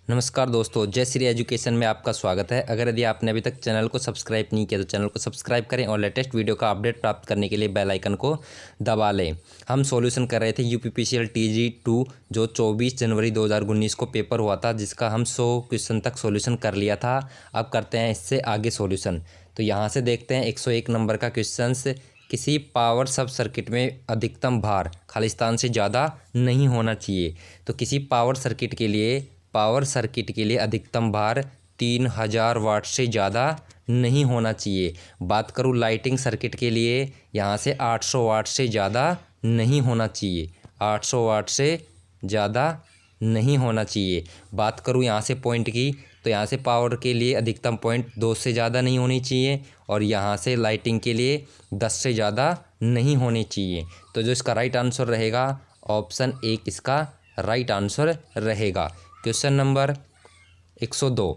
नमस्कार दोस्तों, जय श्री एजुकेशन में आपका स्वागत है। अगर यदि आपने अभी तक चैनल को सब्सक्राइब नहीं किया तो चैनल को सब्सक्राइब करें और लेटेस्ट वीडियो का अपडेट प्राप्त करने के लिए बेल आइकन को दबा लें। हम सॉल्यूशन कर रहे थे यूपीपीसीएल TG2 जो 24 जनवरी 2019 को पेपर हुआ था, जिसका हम 100 क्वेश्चन तक सॉल्यूशन कर लिया था। अब करते हैं इससे आगे सॉल्यूशन। तो यहाँ से देखते हैं 101 नंबर का क्वेश्चन। किसी पावर सब सर्किट में अधिकतम भार खालिस्तान से ज़्यादा नहीं होना चाहिए। तो किसी पावर सर्किट के लिए अधिकतम भार 3000 वाट से ज़्यादा नहीं होना चाहिए। बात करूँ लाइटिंग सर्किट के लिए, यहाँ से 800 वाट से ज़्यादा नहीं होना चाहिए। 800 वाट से ज़्यादा नहीं होना चाहिए। बात करूँ यहाँ से पॉइंट की, तो यहाँ से पावर के लिए अधिकतम पॉइंट 2 से ज़्यादा नहीं होनी चाहिए और यहाँ से लाइटिंग के लिए 10 से ज़्यादा नहीं होनी चाहिए। तो जो इसका राइट आंसर रहेगा ऑप्शन 1 इसका राइट आंसर रहेगा। Question number 102,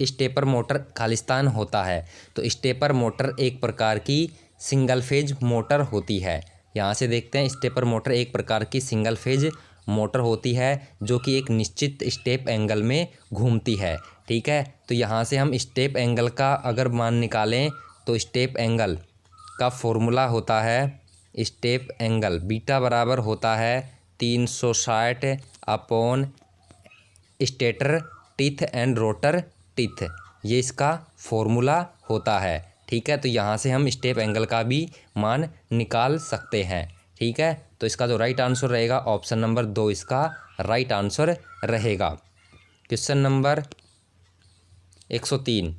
stepper motor Khalistan होता है। तो स्टेपर मोटर एक प्रकार की सिंगल फेज मोटर होती है। यहाँ से देखते हैं, स्टेपर मोटर एक प्रकार की सिंगल फेज मोटर होती है जो कि एक निश्चित स्टेप एंगल में घूमती है। ठीक है, तो यहाँ से हम स्टेप एंगल का अगर मान निकालें तो स्टेप एंगल का फॉर्मूला होता है, स्टेप एंगल बीटा बराबर होता है 360 upon stator teeth and rotor teeth. ये इसका फॉर्मूला होता है। ठीक है, तो यहाँ से हम स्टेप एंगल का भी मान निकाल सकते हैं। ठीक है, तो इसका जो राइट आंसर रहेगा ऑप्शन नंबर 2 इसका राइट आंसर रहेगा। क्वेश्चन नंबर 103,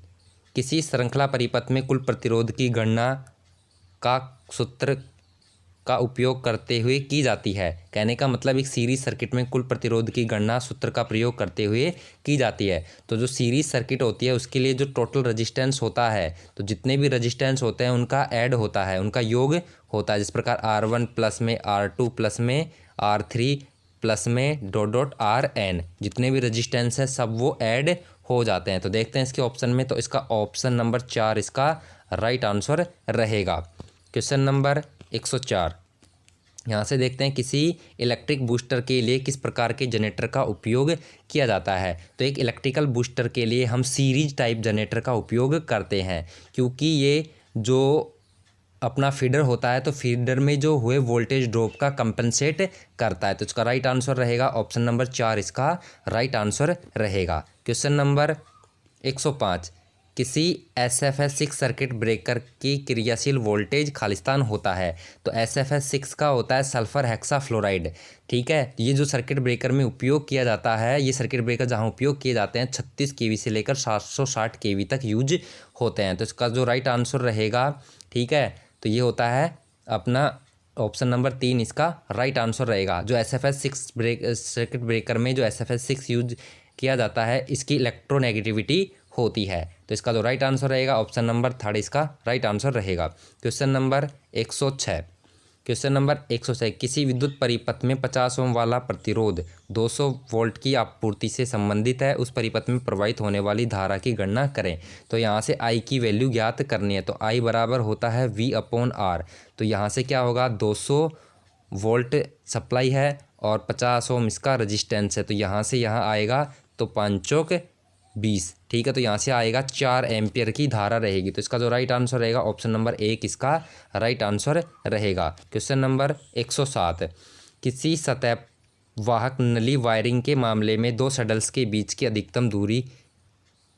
किसी श्रृंखला परिपथ में कुल प्रतिरोध की गणना का सूत्र का उपयोग करते हुए की जाती है। कहने का मतलब एक सीरीज सर्किट में कुल प्रतिरोध की गणना सूत्र का प्रयोग करते हुए की जाती है। तो जो सीरीज सर्किट होती है उसके लिए जो टोटल रेजिस्टेंस होता है, तो जितने भी रेजिस्टेंस होते हैं उनका ऐड होता है, उनका योग होता है। जिस प्रकार R1 प्लस में R2 प्लस में R3 प्लस में डॉट RN, जितने भी रेजिस्टेंस है सब वो ऐड हो जाते हैं। तो देखते हैं इसके ऑप्शन में, तो इसका ऑप्शन नंबर 4 इसका राइट आंसर रहेगा। क्वेश्चन नंबर 104, यहाँ से देखते हैं किसी इलेक्ट्रिक बूस्टर के लिए किस प्रकार के जनरेटर का उपयोग किया जाता है। तो एक इलेक्ट्रिकल बूस्टर के लिए हम सीरीज टाइप जनरेटर का उपयोग करते हैं, क्योंकि ये जो अपना फीडर होता है तो फीडर में जो हुए वोल्टेज ड्रॉप का कंपनसेट करता है। तो इसका राइट आंसर रहेगा ऑप्शन नंबर 4 इसका राइट आंसर रहेगा। क्वेश्चन नंबर 105, किसी SFS 6 सर्किट ब्रेकर की क्रियाशील वोल्टेज खालिस्तान होता है। तो SFS 6 का होता है सल्फर हेक्साफ्लोराइड। ठीक है, ये जो सर्किट ब्रेकर में उपयोग किया जाता है, ये सर्किट ब्रेकर जहाँ उपयोग किए जाते हैं 36 kV से लेकर 760 kV तक यूज होते हैं। तो इसका जो राइट आंसर रहेगा, ठीक है, तो ये होता है अपना ऑप्शन नंबर 3 इसका राइट आंसर रहेगा। जो SFS 6 सर्किट ब्रेकर में जो SFS 6 यूज किया जाता है, इसकी इलेक्ट्रोनेगेटिविटी होती है। तो इसका जो राइट आंसर रहेगा ऑप्शन नंबर 3 इसका राइट आंसर रहेगा। क्वेश्चन नंबर 106, किसी विद्युत परिपथ में 50 ओम वाला प्रतिरोध 200 वोल्ट की आपूर्ति से संबंधित है। उस परिपथ में प्रवाहित होने वाली धारा की गणना करें। तो यहाँ से I की वैल्यू ज्ञात करनी है। तो I बराबर होता है V/R। तो यहाँ से क्या होगा, 200 वोल्ट सप्लाई है और 50 ओम इसका रजिस्टेंस है। तो यहाँ से यहाँ आएगा तो 5 चौक 20। ठीक है, तो यहाँ से आएगा 4 एम्पियर की धारा रहेगी। तो इसका जो राइट आंसर रहेगा ऑप्शन नंबर 1 इसका राइट आंसर रहेगा। क्वेश्चन नंबर 107, किसी सतह वाहक नली वायरिंग के मामले में 2 सैडल्स के बीच की अधिकतम दूरी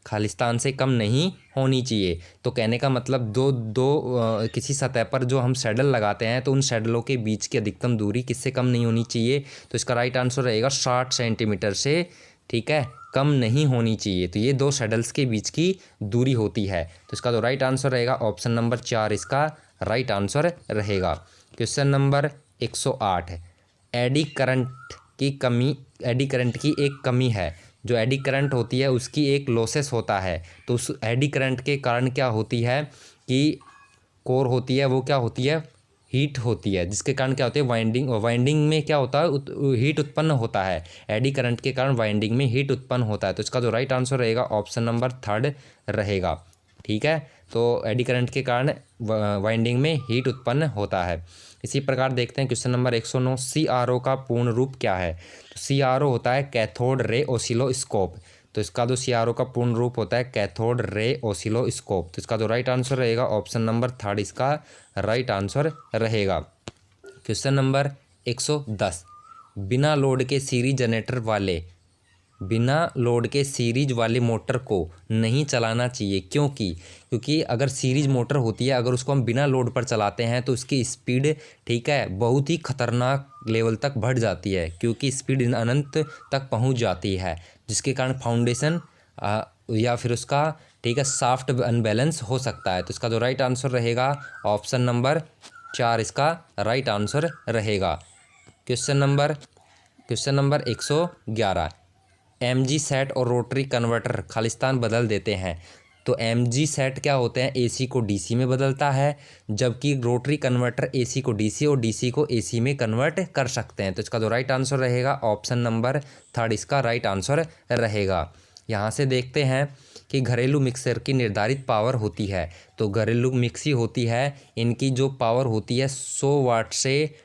खालिस्तान से कम नहीं होनी चाहिए। तो कहने का मतलब किसी सतह पर जो हम सैडल लगाते हैं तो उन सैडलों के बीच की अधिकतम दूरी किससे कम नहीं होनी चाहिए। तो इसका राइट आंसर रहेगा 60 सेंटीमीटर से, ठीक है, कम नहीं होनी चाहिए। तो ये 2 सैडल्स के बीच की दूरी होती है। तो इसका जो राइट आंसर रहेगा ऑप्शन नंबर 4 इसका राइट आंसर रहेगा। क्वेश्चन नंबर 108, एडी करंट की एक कमी है। जो एडी करंट होती है उसकी एक लॉसेस होता है। तो उस एडी करंट के कारण क्या होती है कि कोर होती है वो क्या होती है, हीट होती है, जिसके कारण क्या होती है वाइंडिंग में क्या होता है, हीट उत्पन्न होता है। एडी करंट के कारण वाइंडिंग में हीट उत्पन्न होता है। तो इसका जो राइट आंसर रहेगा ऑप्शन नंबर 3 रहेगा। ठीक है, तो एडी करंट के कारण वाइंडिंग में हीट उत्पन्न होता है। इसी प्रकार देखते हैं क्वेश्चन नंबर 109, CRO का पूर्ण रूप क्या है। तो CRO होता है कैथोड रे ऑसिलोस्कोप। तो इसका जो CRO का पूर्ण रूप होता है कैथोड रे ऑसिलोस्कोप। तो इसका जो राइट आंसर रहेगा ऑप्शन नंबर 3 इसका राइट आंसर रहेगा। क्वेश्चन नंबर 110, बिना लोड के सीरीज वाले मोटर को नहीं चलाना चाहिए, क्योंकि अगर सीरीज मोटर होती है, अगर उसको हम बिना लोड पर चलाते हैं तो उसकी स्पीड, ठीक है, बहुत ही खतरनाक लेवल तक बढ़ जाती है, क्योंकि स्पीड अनंत तक पहुंच जाती है, जिसके कारण फाउंडेशन या फिर उसका, ठीक है, शाफ्ट अनबैलेंस हो सकता है। तो इसका जो राइट आंसर रहेगा ऑप्शन नंबर 4 इसका राइट आंसर रहेगा। क्वेश्चन नंबर 111, MG सेट और रोटरी कन्वर्टर खालिस्तान बदल देते हैं। तो MG सेट क्या होते हैं, AC को DC में बदलता है, जबकि रोटरी कन्वर्टर AC को DC और DC को AC में कन्वर्ट कर सकते हैं। तो इसका जो राइट आंसर रहेगा ऑप्शन नंबर 3 इसका राइट आंसर रहेगा। यहाँ से देखते हैं कि घरेलू मिक्सर की निर्धारित पावर होती है। तो घरेलू मिक्सी होती है, इनकी जो पावर होती है 100 वाट से,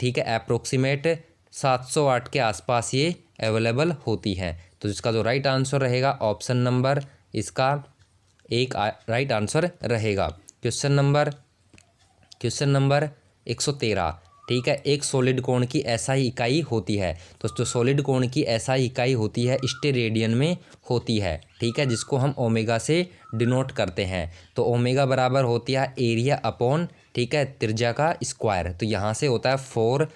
ठीक है, अप्रोक्सीमेट 700 वाट के आसपास ये अवेलेबल होती हैं। तो इसका जो राइट आंसर रहेगा ऑप्शन नंबर इसका एक राइट आंसर रहेगा। क्वेश्चन नंबर 113, ठीक है, एक सॉलिड कोण की SI इकाई होती है। तो जो सॉलिड कोण की SI इकाई होती है स्टेरेडियन में होती है, ठीक है, जिसको हम ओमेगा से डिनोट करते हैं। तो ओमेगा बराबर होती है एरिया अपॉन, ठीक है, त्रिज्या का स्क्वायर। तो यहाँ से होता है 4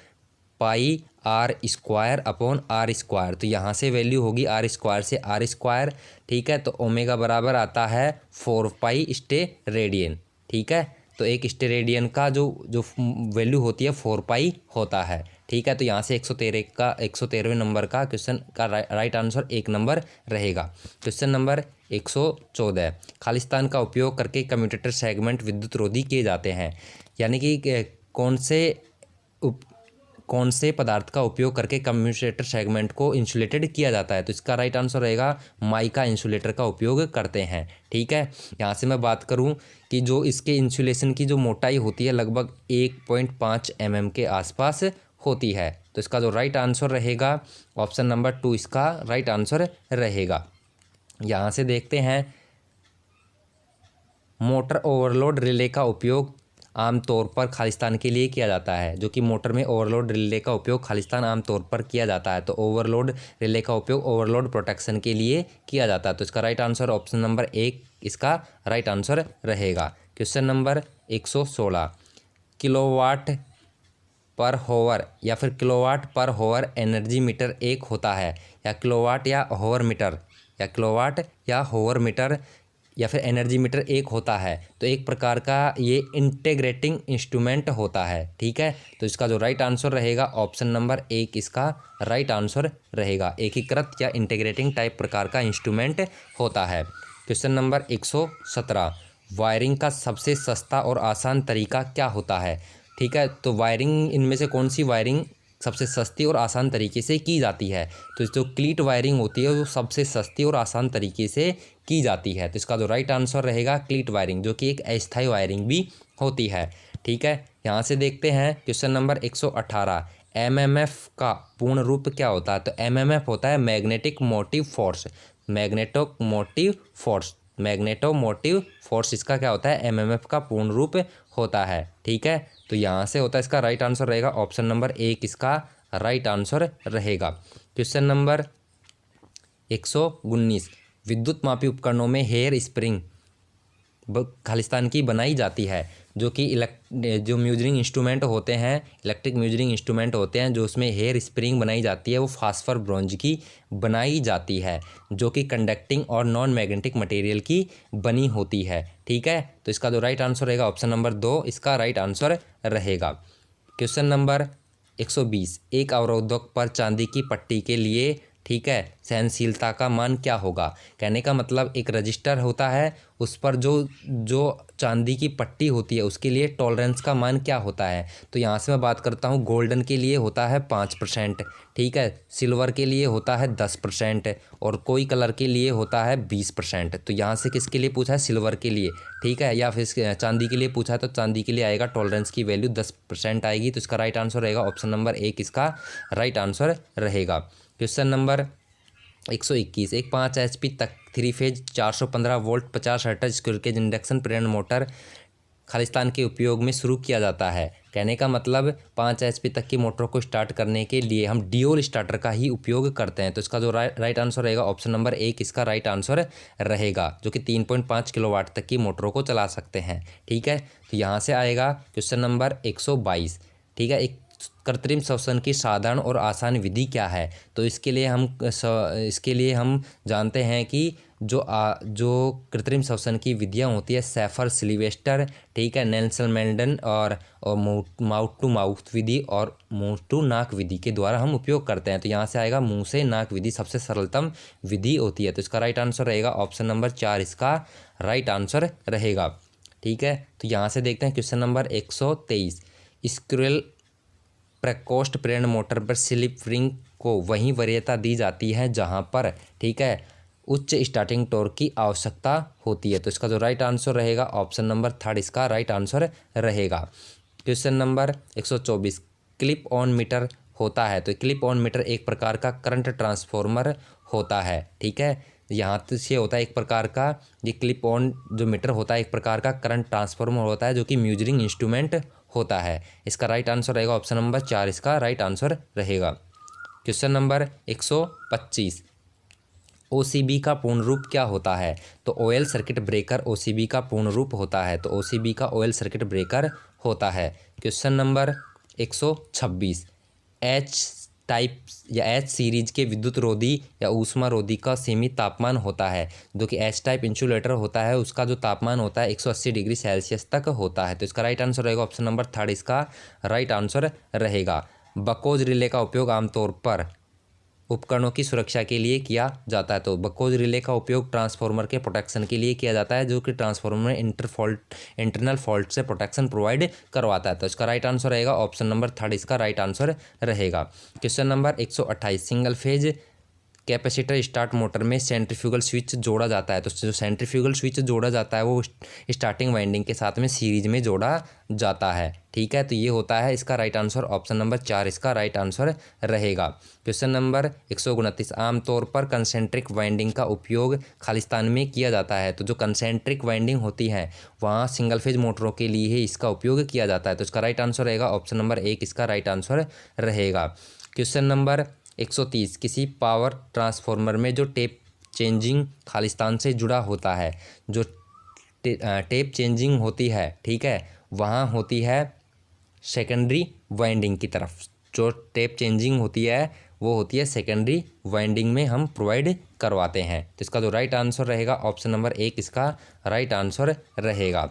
पाई R square upon R square. तो यहाँ से वैल्यू होगी R स्क्वायर से R स्क्वायर, ठीक है। तो ओमेगा बराबर आता है 4 पाई स्टेरेडियन, ठीक है। तो एक स्टेरेडियन का जो वैल्यू होती है 4 पाई होता है, ठीक है। तो यहाँ से 113वें नंबर का क्वेश्चन का राइट आंसर 1 नंबर रहेगा। क्वेश्चन नंबर 114, खालिस्तान का उपयोग करके कम्यूटेटर सेगमेंट विद्युत रोधी किए जाते हैं। यानी कि कौन से पदार्थ का उपयोग करके कम्यूटेटर सेगमेंट को इंसुलेटेड किया जाता है। तो इसका राइट आंसर रहेगा माइका इंसुलेटर का उपयोग करते हैं, ठीक है। यहाँ से मैं बात करूँ कि जो इसके इंसुलेशन की जो मोटाई होती है लगभग 1.5 mm के आसपास होती है। तो इसका जो राइट आंसर रहेगा ऑप्शन नंबर 2 इसका राइट आंसर रहेगा। यहाँ से देखते हैं मोटर ओवरलोड रिले का उपयोग आमतौर पर खालिस्तान के लिए किया जाता है। जो कि मोटर में ओवरलोड रिले का उपयोग खालिस्तान आमतौर पर किया जाता है। तो ओवरलोड रिले का उपयोग ओवरलोड प्रोटेक्शन के लिए किया जाता है। तो इसका राइट आंसर ऑप्शन नंबर 1 इसका राइट आंसर रहेगा। क्वेश्चन नंबर 116, किलोवाट पर होवर या फिर किलोवाट पर होवर एनर्जी मीटर एक होता है, या किलोवाट या होवर मीटर, या किलोवाट या होवर मीटर या फिर एनर्जी मीटर एक होता है। तो एक प्रकार का ये इंटीग्रेटिंग इंस्ट्रूमेंट होता है, ठीक है। तो इसका जो राइट आंसर रहेगा ऑप्शन नंबर 1 इसका राइट आंसर रहेगा। एकीकृत या इंटीग्रेटिंग टाइप प्रकार का इंस्ट्रूमेंट होता है। क्वेश्चन नंबर 117, वायरिंग का सबसे सस्ता और आसान तरीका क्या होता है, ठीक है। तो वायरिंग, इनमें से कौन सी वायरिंग सबसे सस्ती और आसान तरीके से की जाती है। तो जो क्लीट वायरिंग होती है वो सबसे सस्ती और आसान तरीके से की जाती है। तो इसका जो राइट आंसर रहेगा क्लीट वायरिंग, जो कि एक अस्थायी वायरिंग भी होती है, ठीक है। यहाँ से देखते हैं क्वेश्चन नंबर 118, MMF का पूर्ण रूप क्या होता है। तो MMF होता है magnetic motive force. Magnetomotive force इसका क्या होता है, MMF का पूर्ण रूप होता है, ठीक है। तो यहाँ से होता है इसका राइट आंसर रहेगा ऑप्शन नंबर 1 इसका राइट आंसर रहेगा। क्वेश्चन नंबर 119, विद्युत मापी उपकरणों में हेयर स्प्रिंग खालिस्तान की बनाई जाती है। जो कि जो म्यूजरिंग इंस्ट्रूमेंट होते हैं, इलेक्ट्रिक म्यूजरिंग इंस्ट्रूमेंट होते हैं, जो उसमें हेयर स्प्रिंग बनाई जाती है वो फास्फर ब्रॉन्ज की बनाई जाती है, जो कि कंडक्टिंग और नॉन मैग्नेटिक मटेरियल की बनी होती है, ठीक है। तो इसका जो राइट आंसर रहेगा ऑप्शन नंबर 2 इसका राइट आंसर रहेगा। क्वेश्चन नंबर 120, एक अवरोधक पर चांदी की पट्टी के लिए ठीक है, सहनशीलता का मान क्या होगा। कहने का मतलब एक रजिस्टर होता है, उस पर जो जो चांदी की पट्टी होती है उसके लिए टॉलरेंस का मान क्या होता है। तो यहाँ से मैं बात करता हूँ, गोल्डन के लिए होता है 5%, ठीक है, सिल्वर के लिए होता है 10% और कोई कलर के लिए होता है 20%। तो यहाँ से किसके लिए पूछा है, सिल्वर के लिए, ठीक है, या फिर चांदी के लिए पूछा है तो चांदी के लिए आएगा टॉलरेंस की वैल्यू 10% आएगी। तो इसका राइट आंसर रहेगा ऑप्शन नंबर 1 इसका राइट आंसर रहेगा। क्वेश्चन नंबर 121, एक 5 HP तक 3 phase 415 volt 50 hertz square cage induction प्रेरण मोटर खालिस्तान के उपयोग में शुरू किया जाता है। कहने का मतलब 5 HP तक की मोटरों को स्टार्ट करने के लिए हम ड्यूल स्टार्टर का ही उपयोग करते हैं। तो इसका जो राइट आंसर रहेगा ऑप्शन नंबर 1 इसका राइट आंसर रहेगा, जो कि 3.5 किलोवाट तक की मोटरों को चला सकते हैं। ठीक है, तो यहाँ से आएगा क्वेश्चन नंबर 122। ठीक है, एक कृत्रिम श्वसन की साधारण और आसान विधि क्या है। तो इसके लिए हम जानते हैं कि जो कृत्रिम श्वसन की विधियाँ होती है, सैफर सिल्वेस्टर, ठीक है, नेल्सन मेंडन और माउथ टू माउथ विधि और मुंह टू नाक विधि के द्वारा हम उपयोग करते हैं। तो यहाँ से आएगा मुंह से नाक विधि सबसे सरलतम विधि होती है। तो इसका राइट आंसर रहेगा ऑप्शन नंबर 4 इसका राइट आंसर रहेगा। ठीक है, तो यहाँ से देखते हैं क्वेश्चन नंबर 123। स्क्विरल प्रकोष्ठ प्रेरण मोटर पर स्लिप रिंग को वही वरीयता दी जाती है जहां पर, ठीक है, उच्च स्टार्टिंग टॉर्क की आवश्यकता होती है। तो इसका जो राइट आंसर रहेगा ऑप्शन नंबर 3 इसका राइट आंसर रहेगा। Question number 124, clip on meter होता है। तो क्लिप ऑन मीटर एक प्रकार का करंट ट्रांसफॉर्मर होता है। ठीक है, यहाँ से होता है एक प्रकार का, ये क्लिप ऑन जो मीटर होता है एक प्रकार का करंट ट्रांसफॉर्मर होता है जो कि म्यूजरिंग इंस्ट्रूमेंट होता है। इसका राइट आंसर रहेगा ऑप्शन नंबर 4 इसका राइट आंसर रहेगा। क्वेश्चन नंबर 125, OCB का पूर्ण रूप क्या होता है। तो ऑयल सर्किट ब्रेकर OCB का पूर्ण रूप होता है। तो OCB का ऑयल सर्किट ब्रेकर होता है। क्वेश्चन नंबर 126, H टाइप या H सीरीज के विद्युत रोधी या ऊष्मा रोधी का सीमित तापमान होता है। जो कि H टाइप इंसुलेटर होता है उसका जो तापमान होता है 180 डिग्री सेल्सियस तक होता है। तो इसका राइट आंसर रहेगा ऑप्शन नंबर 3 इसका राइट आंसर रहेगा। बकोज रिले का उपयोग आमतौर पर उपकरणों की सुरक्षा के लिए किया जाता है। तो बकोज रिले का उपयोग ट्रांसफार्मर के प्रोटेक्शन के लिए किया जाता है, जो कि ट्रांसफार्मर में इंटरनल फॉल्ट से प्रोटेक्शन प्रोवाइड करवाता है। तो इसका राइट आंसर रहेगा ऑप्शन नंबर 3 इसका राइट आंसर रहेगा। Question number 128, single phase capacitor start motor में सेंट्रीफ्यूगल स्विच जोड़ा जाता है। तो जो सेंट्रीफ्यूगल स्विच जोड़ा जाता है वो स्टार्टिंग वाइंडिंग के साथ में सीरीज में जोड़ा जाता है। ठीक है, तो ये होता है इसका राइट आंसर ऑप्शन नंबर 4 इसका राइट आंसर रहेगा। क्वेश्चन नंबर 129, आमतौर पर कंसेंट्रिक वाइंडिंग का उपयोग खालिस्तान में किया जाता है। तो जो कंसेंट्रिक वाइंडिंग होती है वहाँ सिंगल फेज मोटरों के लिए ही इसका उपयोग किया जाता है। तो इसका राइट आंसर रहेगा ऑप्शन नंबर 1 इसका राइट आंसर रहेगा। क्वेश्चन नंबर 130, किसी पावर ट्रांसफार्मर में जो टेप चेंजिंग खालिस्तान से जुड़ा होता है, जो टेप चेंजिंग होती है, ठीक है, वहाँ होती है सेकेंडरी वाइंडिंग की तरफ। जो टेप चेंजिंग होती है वो होती है सेकेंडरी वाइंडिंग में हम प्रोवाइड करवाते हैं। तो इसका जो राइट आंसर रहेगा ऑप्शन नंबर 1 इसका राइट आंसर रहेगा।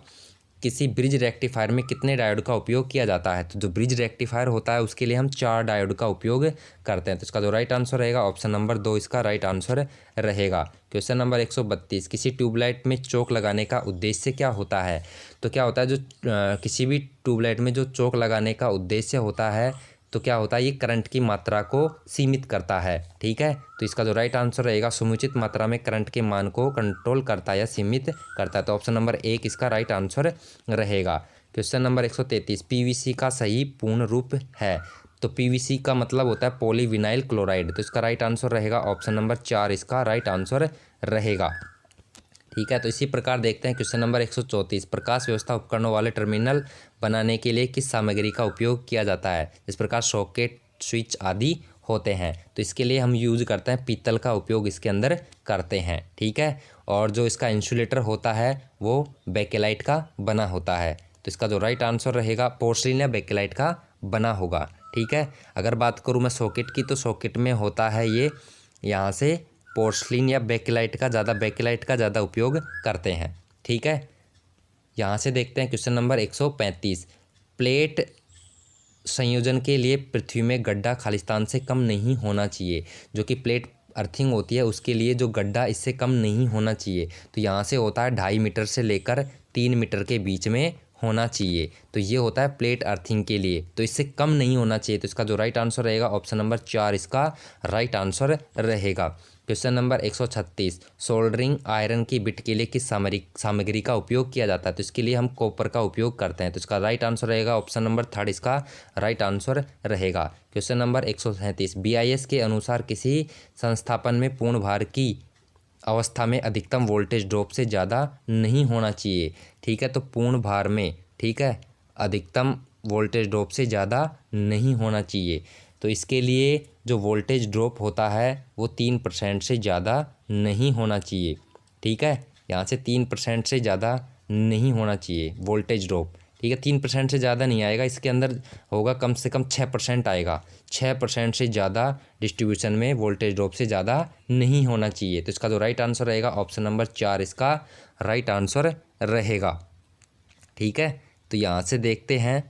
किसी ब्रिज रेक्टिफायर में कितने डायोड का उपयोग किया जाता है। तो जो ब्रिज रेक्टिफायर होता है उसके लिए हम 4 डायोड का उपयोग करते हैं। तो इसका जो राइट आंसर रहेगा ऑप्शन नंबर 2 इसका राइट आंसर रहेगा। क्वेश्चन नंबर 132, किसी ट्यूबलाइट में चौक लगाने का उद्देश्य क्या होता है। तो क्या होता है, जो किसी भी ट्यूबलाइट में जो चौक लगाने का उद्देश्य होता है तो क्या होता है, ये करंट की मात्रा को सीमित करता है। ठीक है, तो इसका जो राइट आंसर रहेगा समुचित मात्रा में करंट के मान को कंट्रोल करता है या सीमित करता है। तो ऑप्शन नंबर 1 इसका राइट आंसर रहेगा। क्वेश्चन नंबर 133, PVC का सही पूर्ण रूप है। तो PVC का मतलब होता है पॉलीविनाइल क्लोराइड। तो इसका राइट आंसर रहेगा ऑप्शन नंबर 4 इसका राइट आंसर रहेगा। ठीक है, तो इसी प्रकार देखते हैं क्वेश्चन नंबर 134, प्रकाश व्यवस्था उपकरणों वाले टर्मिनल बनाने के लिए किस सामग्री का उपयोग किया जाता है। इस प्रकार सॉकेट स्विच आदि होते हैं। तो इसके लिए हम यूज करते हैं पीतल का उपयोग इसके अंदर करते हैं। ठीक है, और जो इसका इंसुलेटर होता है वो बेकेलाइट का बना होता है। तो इसका जो राइट आंसर रहेगा पोर्सिलिन या बेकेलाइट का बना होगा। ठीक है, अगर बात करूँ मैं सॉकेट की, तो सॉकेट में होता है ये यहाँ से पोर्सलिन या बेकेलाइट का ज़्यादा उपयोग करते हैं। ठीक है, यहाँ से देखते हैं क्वेश्चन नंबर 135, प्लेट संयोजन के लिए पृथ्वी में गड्ढा खालिस्तान से कम नहीं होना चाहिए। जो कि प्लेट अर्थिंग होती है उसके लिए जो गड्ढा इससे कम नहीं होना चाहिए। तो यहाँ से होता है 2.5 मीटर से लेकर 3 मीटर के बीच में होना चाहिए। तो ये होता है प्लेट अर्थिंग के लिए, तो इससे कम नहीं होना चाहिए। तो इसका जो राइट आंसर रहेगा ऑप्शन नंबर 4 इसका राइट आंसर रहेगा। क्वेश्चन नंबर 136, सोल्डरिंग आयरन की बिट के लिए किस सामग्री का उपयोग किया जाता है? तो इसके लिए हम कॉपर का उपयोग करते हैं। तो इसका राइट आंसर रहेगा ऑप्शन नंबर 3 इसका राइट आंसर रहेगा। क्वेश्चन नंबर 137, BIS के अनुसार किसी संस्थापन में पूर्ण भार की अवस्था में अधिकतम वोल्टेज ड्रॉप से ज़्यादा नहीं होना चाहिए। ठीक है, तो पूर्ण भार में, ठीक है, अधिकतम वोल्टेज ड्रॉप से ज़्यादा नहीं होना चाहिए। तो इसके लिए जो वोल्टेज ड्रॉप होता है वो 3% से ज़्यादा नहीं होना चाहिए। ठीक है, यहाँ से 3% से ज़्यादा नहीं होना चाहिए वोल्टेज ड्रॉप। ठीक है, 3% से ज़्यादा नहीं आएगा, इसके अंदर होगा कम से कम 6% आएगा। 6% से ज़्यादा डिस्ट्रीब्यूशन में वोल्टेज ड्रॉप से ज़्यादा नहीं होना चाहिए। तो इसका जो राइट आंसर रहेगा ऑप्शन नंबर 4 इसका राइट आंसर रहेगा। ठीक है, तो यहाँ से देखते हैं,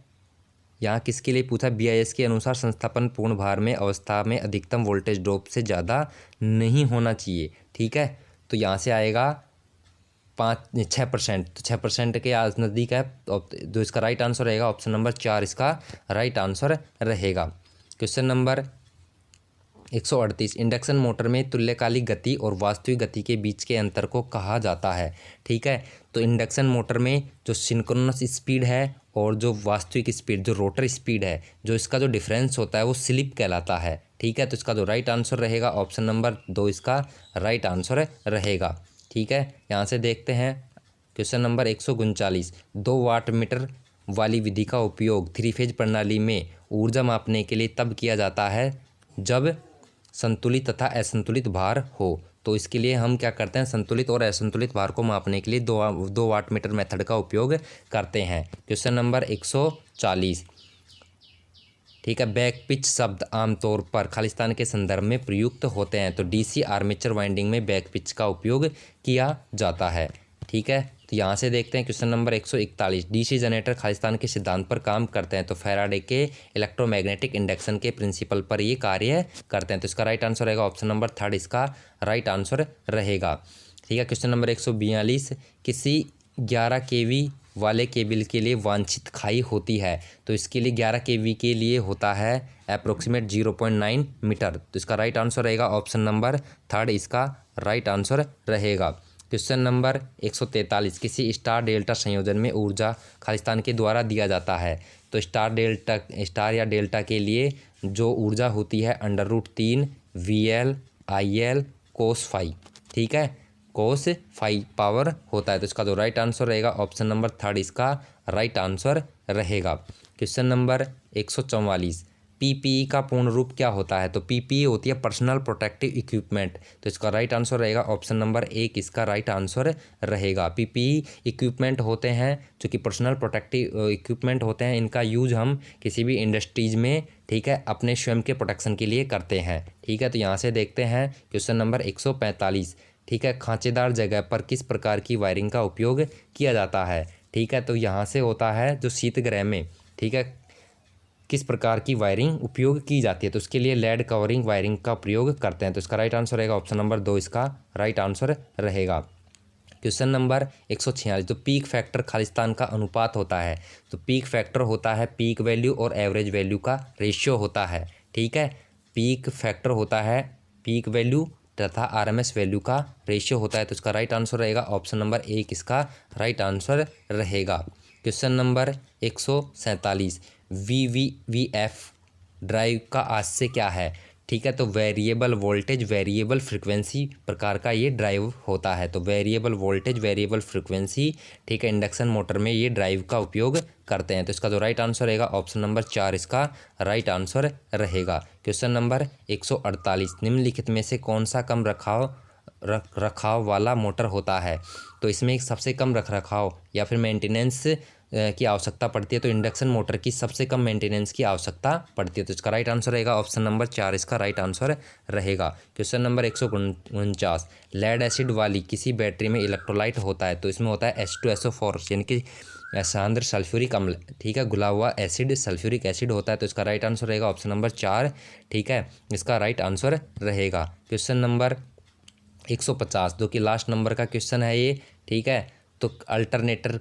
यहाँ किसके लिए पूछा? BIS के अनुसार संस्थापन पूर्ण भार में अवस्था में अधिकतम वोल्टेज ड्रॉप से ज़्यादा नहीं होना चाहिए। ठीक है, तो यहाँ से आएगा 6%, तो 6% के नज़दीक है। जो इसका राइट आंसर रहेगा ऑप्शन नंबर 4 इसका राइट आंसर रहेगा। क्वेश्चन नंबर 138, इंडक्शन मोटर में तुल्यकालिक गति और वास्तविक गति के बीच के अंतर को कहा जाता है। ठीक है, तो इंडक्शन मोटर में जो सिंक्रोनस स्पीड है और जो वास्तविक स्पीड, जो रोटर स्पीड है, जो इसका जो डिफरेंस होता है वो स्लिप कहलाता है। ठीक है, तो इसका जो राइट आंसर रहेगा ऑप्शन नंबर 2 इसका राइट आंसर रहेगा। ठीक है, यहाँ से देखते हैं क्वेश्चन नंबर 139, 2 वाट मीटर वाली विधि का उपयोग 3 फेज प्रणाली में ऊर्जा मापने के लिए तब किया जाता है जब संतुलित तथा असंतुलित भार हो। तो इसके लिए हम क्या करते हैं? संतुलित और असंतुलित भार को मापने के लिए दो वाट मीटर मेथड का उपयोग करते हैं। क्वेश्चन नंबर 140, ठीक है, बैक पिच शब्द आमतौर पर खालिस्तान के संदर्भ में प्रयुक्त होते हैं। तो DC आर्मेचर वाइंडिंग में बैक पिच का उपयोग किया जाता है। ठीक है, तो यहाँ से देखते हैं question number 141, DC generator Khalistan के सिद्धांत पर काम करते हैं। तो फैराडे के इलेक्ट्रोमैग्नेटिक इंडक्शन के प्रिंसिपल पर ये कार्य करते हैं। तो इसका राइट आंसर रहेगा ऑप्शन नंबर 3 इसका राइट आंसर रहेगा। ठीक है, क्वेश्चन नंबर 142, किसी 11 kV वाले केबल के लिए वांछित खाई होती है। तो इसके लिए 11 kV के लिए होता है अप्रोक्सीमेट 0.9 मीटर। तो इसका राइट आंसर रहेगा ऑप्शन नंबर 3 इसका राइट आंसर रहेगा। क्वेश्चन नंबर 143, किसी स्टार डेल्टा संयोजन में ऊर्जा खालिस्तान के द्वारा दिया जाता है। तो स्टार या डेल्टा के लिए जो ऊर्जा होती है √3 VL IL cos phi। ठीक है, cos phi पावर होता है। तो इसका जो राइट आंसर रहेगा ऑप्शन नंबर 3 इसका राइट आंसर रहेगा। क्वेश्चन नंबर 144, PPE का पूर्ण रूप क्या होता है? तो PPE होती है पर्सनल प्रोटेक्टिव इक्विपमेंट। तो इसका राइट आंसर रहेगा ऑप्शन नंबर 1 इसका राइट आंसर रहेगा। PPE इक्विपमेंट होते हैं जो कि पर्सनल प्रोटेक्टिव इक्विपमेंट होते हैं। इनका यूज हम किसी भी इंडस्ट्रीज में, ठीक है, अपने स्वयं के प्रोटेक्शन के लिए करते हैं। ठीक है, तो यहाँ से देखते हैं क्वेश्चन नंबर 145, ठीक है, खांचेदार जगह पर किस प्रकार की वायरिंग का उपयोग किया जाता है? ठीक है, तो यहाँ से होता है जो शीतगृह में, ठीक है, किस प्रकार की वायरिंग उपयोग की जाती है? तो उसके लिए लेड कवरिंग वायरिंग का प्रयोग करते हैं। तो इसका राइट आंसर रहेगा ऑप्शन नंबर 2 इसका राइट आंसर रहेगा। क्वेश्चन नंबर 146, तो पीक फैक्टर खालिस्तान का अनुपात होता है। तो पीक फैक्टर होता है पीक वैल्यू और एवरेज वैल्यू का रेशियो होता है। ठीक है, पीक फैक्टर होता है पीक वैल्यू तथा RMS वैल्यू का रेशियो होता है। तो इसका राइट आंसर रहेगा ऑप्शन नंबर 1 इसका राइट आंसर रहेगा। क्वेश्चन नंबर 147, VVF ड्राइव का आशय क्या है? ठीक है, तो वेरिएबल वोल्टेज वेरिएबल फ्रिक्वेंसी प्रकार का ये ड्राइव होता है। तो वेरिएबल वोल्टेज वेरिएबल फ्रिक्वेंसी, ठीक है, इंडक्शन मोटर में ये ड्राइव का उपयोग करते हैं। तो इसका जो राइट आंसर रहेगा ऑप्शन नंबर 4 इसका राइट आंसर रहेगा। क्वेश्चन नंबर 148, निम्नलिखित में से कौन सा कम रखाव वाला मोटर होता है? तो इसमें सबसे कम रखरखाव या फिर मेंटेनेंस की आवश्यकता पड़ती है, तो इंडक्शन मोटर की सबसे कम मेंटेनेंस की आवश्यकता पड़ती है। तो इसका राइट आंसर रहेगा ऑप्शन नंबर 4, इसका राइट आंसर रहेगा। क्वेश्चन नंबर 149, लेड एसिड वाली किसी बैटरी में इलेक्ट्रोलाइट होता है, तो इसमें होता है H2SO4 यानी कि सांद्र सल्फ्यूरिक अम्ल, ठीक है, घुला हुआ एसिड सल्फ्यूरिक एसिड होता है। तो इसका राइट आंसर रहेगा ऑप्शन नंबर 4, ठीक है, इसका राइट आंसर रहेगा। क्वेश्चन नंबर 150 जो कि लास्ट नंबर का क्वेश्चन है ये, ठीक है। तो अल्टरनेटर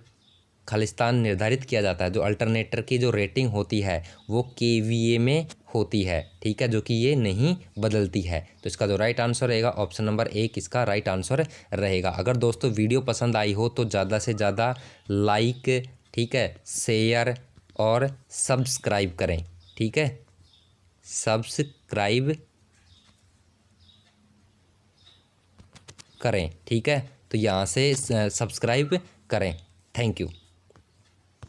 खालिस्तान निर्धारित किया जाता है, जो अल्टरनेटर की जो रेटिंग होती है वो KVA में होती है, ठीक है, जो कि ये नहीं बदलती है। तो इसका जो राइट आंसर रहेगा ऑप्शन नंबर 1, इसका राइट आंसर रहेगा। अगर दोस्तों वीडियो पसंद आई हो तो ज़्यादा से ज़्यादा लाइक, ठीक है, शेयर और सब्सक्राइब करें, ठीक है, सब्सक्राइब करें, ठीक है। तो यहाँ से सब्सक्राइब करें। Thank you.